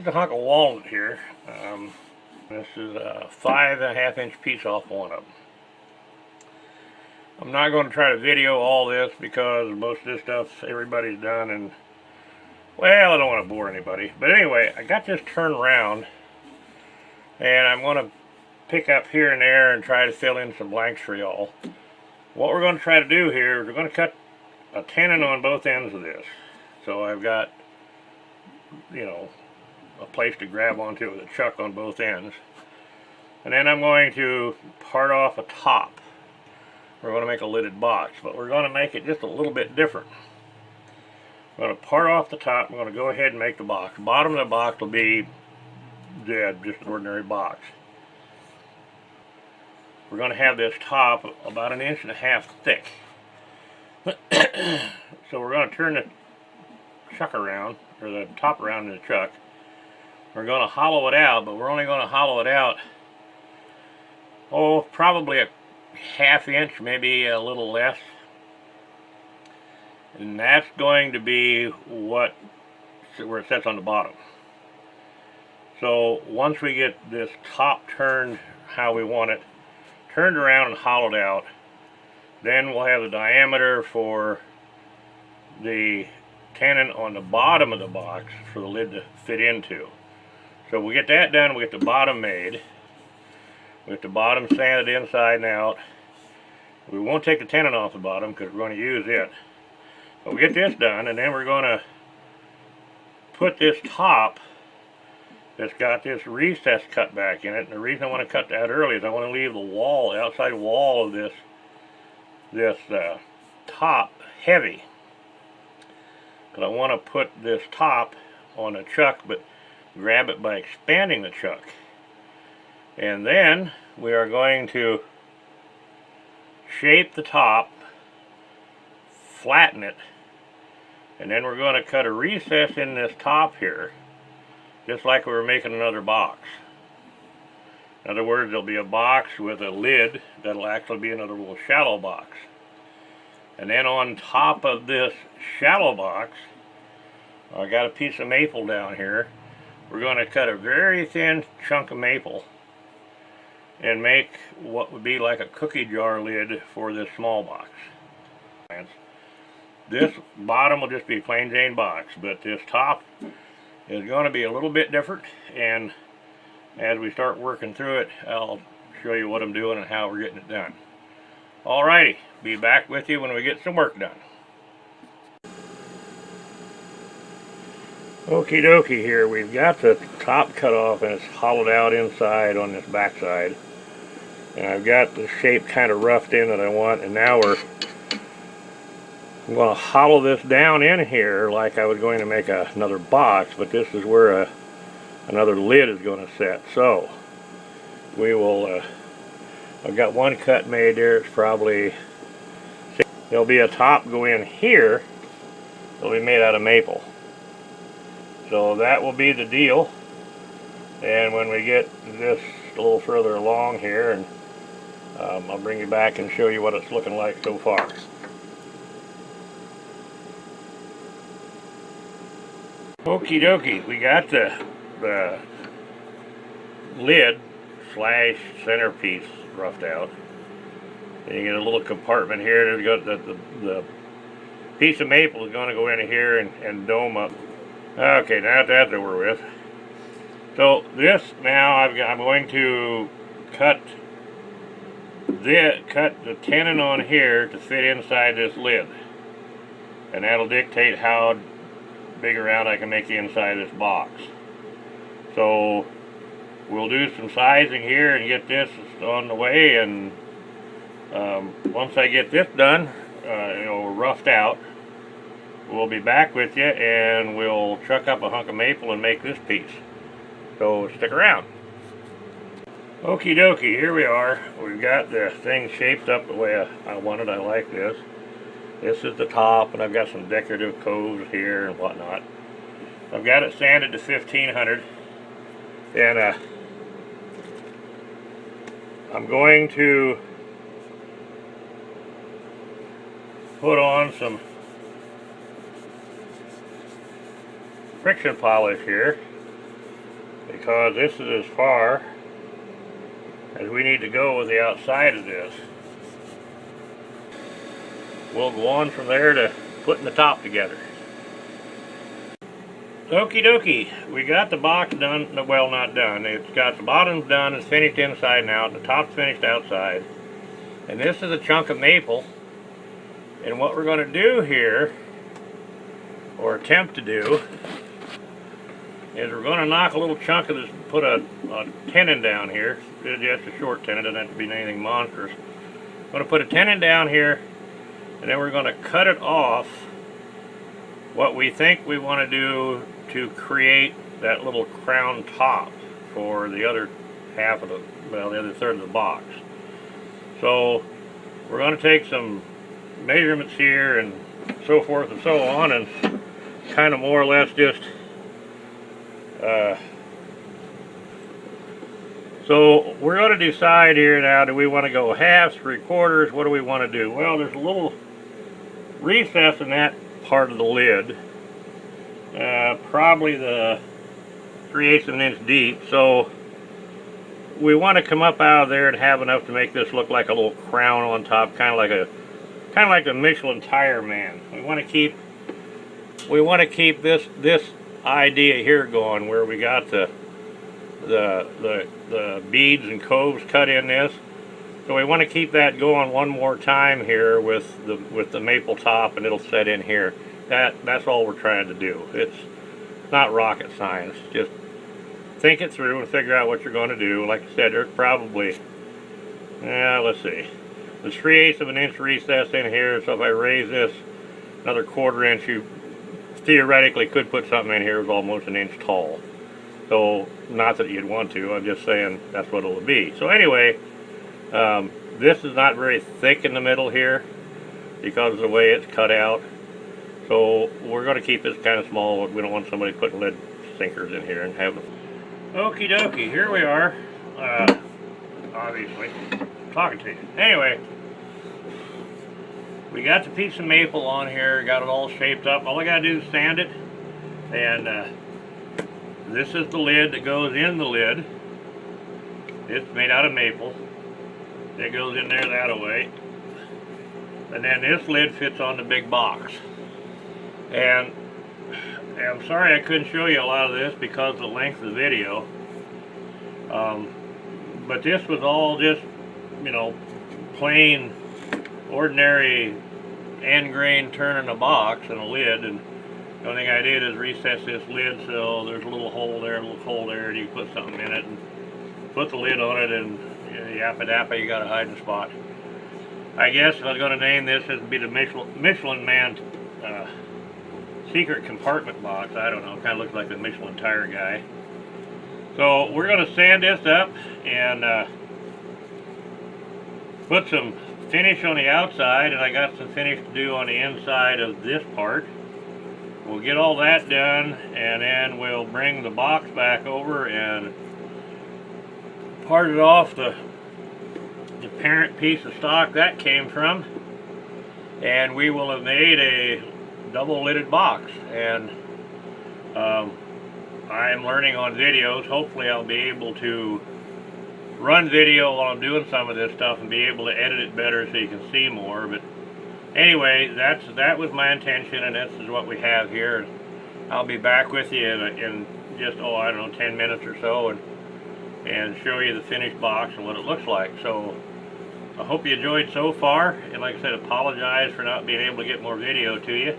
is a hunk of walnut here. This is a 5.5 inch piece off one of them. I'm not going to try to video all this because most of this stuff everybody's done, and well, I don't want to bore anybody. But anyway, I got this turned around, and I'm going to pick up here and there and try to fill in some blanks for y'all. What we're going to try to do here is we're going to cut a tenon on both ends of this. So I've got, you know, a place to grab onto with a chuck on both ends. And then I'm going to part off a top. We're going to make a lidded box, but we're going to make it just a little bit different. I'm going to part off the top. I'm going to go ahead and make the box. The bottom of the box will be dead, just an ordinary box. We're going to have this top about 1.5 inches thick. So we're going to turn the chuck around, or the top around in the chuck. We're going to hollow it out, but we're only going to hollow it out, oh, probably a 1/2 inch, maybe a little less. And that's going to be where it sits on the bottom. So once we get this top turned how we want it, turned around and hollowed out, then we'll have the diameter for the tenon on the bottom of the box for the lid to fit into. So we get that done, we get the bottom made. We get the bottom sanded inside and out. We won't take the tenon off the bottom because we're going to use it. But we get this done, and then we're going to put this top that's got this recess cut back in it. And the reason I want to cut that early is I want to leave the wall, the outside wall of this top heavy. Because I want to put this top on a chuck, but grab it by expanding the chuck. And then we are going to shape the top, flatten it, and then we're going to cut a recess in this top here, just like we were making another box. In other words, there'll be a box with a lid that'll actually be another little shallow box. And then on top of this shallow box, I got a piece of maple down here. We're going to cut a very thin chunk of maple and make what would be like a cookie jar lid for this small box. This bottom will just be a plain Jane box, but this top is going to be a little bit different, and as we start working through it, I'll show you what I'm doing and how we're getting it done. Alrighty, be back with you when we get some work done. Okie dokie, here we've got the top cut off and it's hollowed out inside on this back side, and I've got the shape kind of roughed in that I want, and now I'm going to hollow this down in here like I was going to make another box, but this is where another lid is going to sit. So we will, I've got one cut made there. It's probably, there'll be a top go in here. It'll be made out of maple. So that will be the deal. And when we get this a little further along here, and I'll bring you back and show you what it's looking like so far. Okie dokie, we got the lid slash centerpiece roughed out. And you get a little compartment here. There's got the piece of maple is going to go in here and dome up. Okay, now that's over with. So this now I'm going to cut the tenon on here to fit inside this lid, and that'll dictate how big around I can make the inside of this box. So we'll do some sizing here and get this on the way, and once I get this done, roughed out, we'll be back with you and we'll chuck up a hunk of maple and make this piece. So stick around. Okie dokie, here we are. We've got the thing shaped up the way I wanted. I like this. This is the top, and I've got some decorative coves here and whatnot. I've got it sanded to 1500, and I'm going to put on some friction polish here. because this is as far as we need to go with the outside of this. We'll go on from there to putting the top together. Okie dokie, we got the box done, well, not done. It's got the bottom's done, it's finished inside and out, the top's finished outside. And this is a chunk of maple. And what we're going to do here, or attempt to do, is we're going to knock a little chunk of this, put a tenon down here. It's just a short tenon, doesn't have to be anything monstrous. I'm going to put a tenon down here, and then we're going to cut it off what we think we want to do to create that little crown top for the other half of the, well, the other third of the box. So we're going to take some measurements here and so forth and so on, and kind of more or less just so we're going to decide here now, do we want to go halves, 3/4, what do we want to do? Well, there's a little recess in that part of the lid, probably the 3/8 of an inch deep, so we want to come up out of there and have enough to make this look like a little crown on top, kind of like a Michelin tire man. We want to keep this idea here going, where we got the beads and coves cut in this. So we want to keep that going one more time here with the maple top, and it'll set in here. That's all we're trying to do. It's not rocket science. Just think it through and figure out what you're going to do. Like I said, there's probably, let's see, there's 3/8 of an inch recess in here. So if I raise this another 1/4 inch, you theoretically could put something in here that's almost an inch tall. So not that you'd want to. I'm just saying that's what it'll be. So anyway. This is not very thick in the middle here because of the way it's cut out. So we're going to keep this kind of small. We don't want somebody putting lead sinkers in here and have them. Okie dokie, here we are. Obviously, talking to you. Anyway, we got the piece of maple on here, got it all shaped up. All I got to do is sand it. And this is the lid that goes in the lid. It's made out of maple. It goes in there that way, and then this lid fits on the big box. And I'm sorry I couldn't show you a lot of this because of the length of the video, but this was all just, you know, plain ordinary end grain turning a box and a lid. And the only thing I did is recess this lid so there's a little hole there, and you can put something in it and put the lid on it, and yappa dappa, you got a hiding spot. I guess if I was going to name this, it would be the Michelin Man secret compartment box. I don't know, kind of looks like the Michelin tire guy. So we're going to sand this up and put some finish on the outside, and I got some finish to do on the inside of this part. We'll get all that done, and then we'll bring the box back over and parted off the parent piece of stock that came from, and we will have made a double lidded box. And I'm learning on videos. Hopefully I'll be able to run video while I'm doing some of this stuff and be able to edit it better so you can see more. But anyway, that was my intention, and this is what we have here. I'll be back with you in just, I don't know, 10 minutes or so, and show you the finished box and what it looks like. So I hope you enjoyed so far, and like I said, apologize for not being able to get more video to you,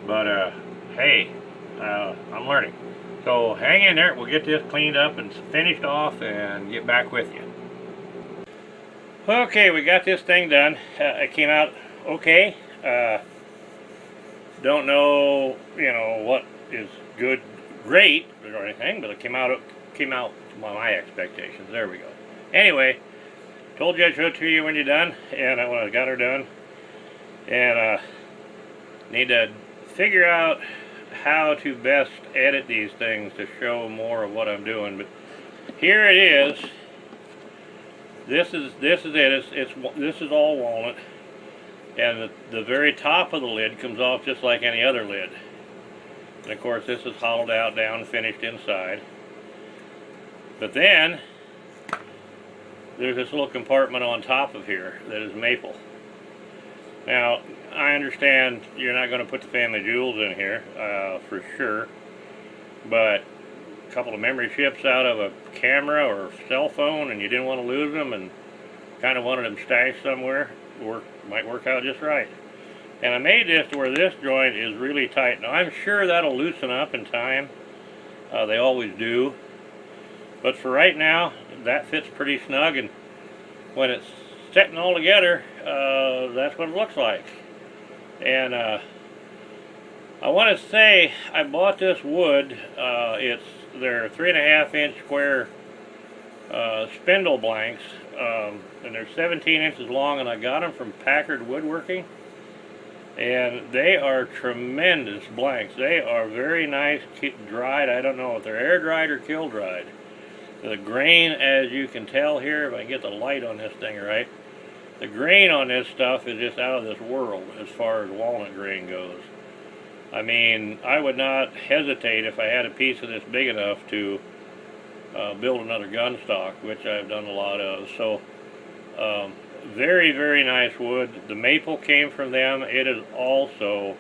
but hey, I'm learning. So hang in there, we'll get this cleaned up and finished off and get back with you. Okay, we got this thing done. It came out okay. Don't know, what is good, great or anything, but it came out by my expectations. There we go. Anyway, told you I'd show it to you when you're done, and when I got her done, and need to figure out how to best edit these things to show more of what I'm doing. But here it is. This is it. This is all walnut, and the very top of the lid comes off just like any other lid. And of course, this is hollowed out down, finished inside. But then there's this little compartment on top of here that is maple. Now, I understand you're not going to put the family jewels in here, for sure, but a couple of memory chips out of a camera or cell phone and you didn't want to lose them and kind of wanted them stashed somewhere, might work out just right. And I made this to where this joint is really tight. Now, I'm sure that'll loosen up in time. They always do. But for right now, that fits pretty snug, and when it's setting all together, that's what it looks like. And I want to say I bought this wood. They're 3.5-inch square spindle blanks, and they're 17 inches long, and I got them from Packard Woodworking. And they are tremendous blanks. They are very nice, dried. I don't know if they're air dried or kiln dried. The grain, as you can tell here, if I can get the light on this thing right, the grain on this stuff is just out of this world as far as walnut grain goes. I mean, I would not hesitate if I had a piece of this big enough to build another gun stock, which I've done a lot of. So, very, very nice wood. The maple came from them. It is also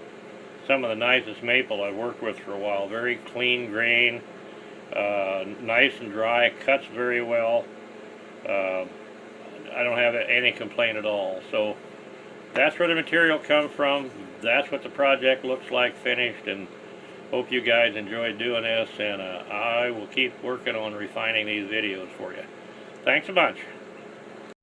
some of the nicest maple I've worked with for a while. Very clean grain. Nice and dry, cuts very well. I don't have any complaint at all. So that's where the material comes from. That's what the project looks like finished, and hope you guys enjoyed doing this, and I will keep working on refining these videos for you. Thanks a bunch.